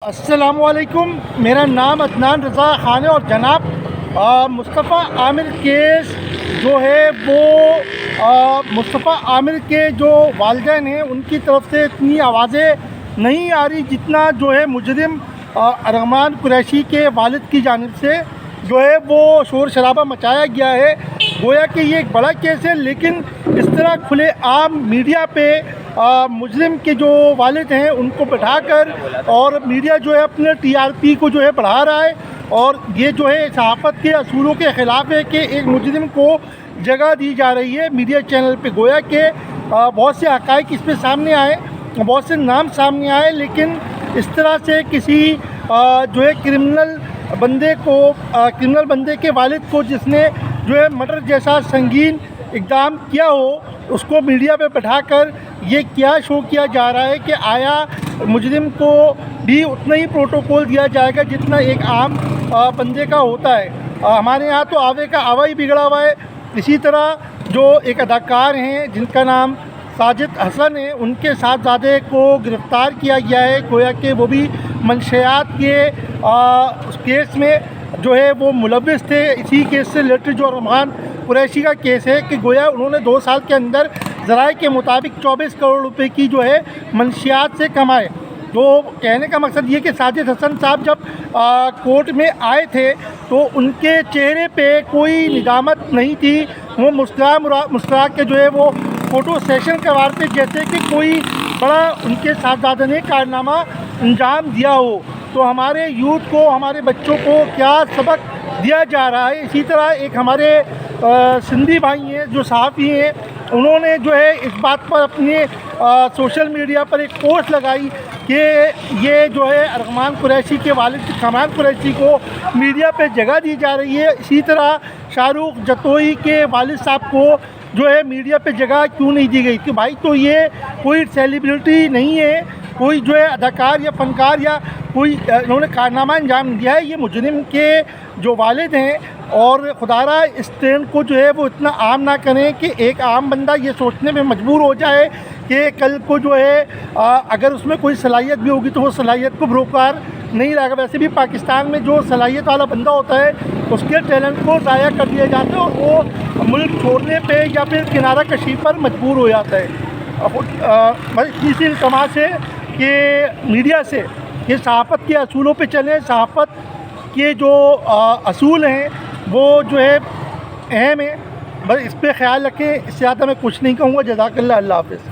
السلام علیکم، میرا نام عدنان رضا خان ہے اور جناب مصطفیٰ عامر کیس جو ہے وہ مصطفیٰ عامر کے جو والدین ہیں ان کی طرف سے اتنی آوازیں نہیں آ رہی جتنا جو ہے مجرم ارغمان قریشی کے والد کی جانب سے جو ہے وہ شور شرابہ مچایا گیا ہے۔ گویا کہ یہ ایک بڑا کیس ہے، لیکن اس طرح کھلے عام میڈیا پہ مجرم کے جو والد ہیں ان کو بٹھا کر اور میڈیا جو ہے اپنے ٹی آر پی کو جو ہے بڑھا رہا ہے، اور یہ جو ہے صحافت کے اصولوں کے خلاف ہے کہ ایک مجرم کو جگہ دی جا رہی ہے میڈیا چینل پہ۔ گویا کہ بہت سے حقائق اس پہ سامنے آئے، بہت سے نام سامنے آئے، لیکن اس طرح سے کسی جو ہے کرمنل بندے کے والد کو جس نے جو ہے مرڈر جیسا سنگین اقدام کیا ہو، اس کو میڈیا پہ بٹھا کر یہ کیا شو کیا جا رہا ہے کہ آیا مجرم کو بھی اتنا ہی پروٹوکول دیا جائے گا جتنا ایک عام بندے کا ہوتا ہے۔ ہمارے یہاں تو آوے کا آوا ہی بگڑا ہوا ہے۔ اسی طرح جو ایک اداکار ہیں جن کا نام ساجد حسن ہے، ان کے صاحبزادے کو گرفتار کیا گیا ہے۔ گویا کہ وہ بھی منشیات کے اس کیس میں جو ہے وہ ملوث تھے۔ اسی کیس سے ریلیٹڈ جو ارغمان قریشی کا کیس ہے کہ گویا انہوں نے 2 سال کے اندر ذرائع کے مطابق 24 کروڑ روپے کی جو ہے منشیات سے کمائے۔ تو کہنے کا مقصد یہ کہ ساجد حسن صاحب جب کورٹ میں آئے تھے تو ان کے چہرے پہ کوئی ندامت نہیں تھی، وہ مسکرا کے جو ہے وہ فوٹو سیشن کرواتے جیسے کہ کوئی بڑا ان کے صاحبزادے نے کارنامہ انجام دیا ہو۔ تو ہمارے یوتھ کو، ہمارے بچوں کو کیا سبق دیا جا رہا ہے۔ اسی طرح ایک ہمارے سندھی بھائی ہیں جو صحافی ہیں، انہوں نے جو ہے اس بات پر اپنے سوشل میڈیا پر ایک پوسٹ لگائی کہ یہ جو ہے ارغمان قریشی کے والد کمال قریشی کو میڈیا پہ جگہ دی جا رہی ہے۔ اسی طرح شاہ رخ جتوئی کے والد صاحب کو جو ہے میڈیا پہ جگہ کیوں نہیں دی گئی؟ کہ بھائی تو یہ کوئی سیلیبریٹی نہیں ہے، کوئی جو ہے اداکار یا فنکار یا کوئی انہوں نے کارنامہ انجام دیا ہے، یہ مجرم کے جو والد ہیں۔ اور خدا را اس ٹرینڈ کو جو ہے وہ اتنا عام نہ کریں کہ ایک عام بندہ یہ سوچنے میں مجبور ہو جائے کہ کل کو جو ہے اگر اس میں کوئی صلاحیت بھی ہوگی تو وہ صلاحیت کو بروکار نہیں رہے گا۔ ویسے بھی پاکستان میں جو صلاحیت والا بندہ ہوتا ہے اس کے ٹیلنٹ کو ضائع کر دیا جاتا ہے اور وہ ملک چھوڑنے پہ یا پھر کنارہ کشی پر مجبور ہو جاتا ہے۔ بس اسی التماس ہے کہ میڈیا سے یہ صحافت کے اصولوں پہ چلیں، صحافت کے جو اصول ہیں وہ جو ہے اہم ہیں، بس اس پہ خیال رکھیں۔ اس سے زیادہ میں کچھ نہیں کہوں گا۔ جزاک اللہ، اللہ حافظ۔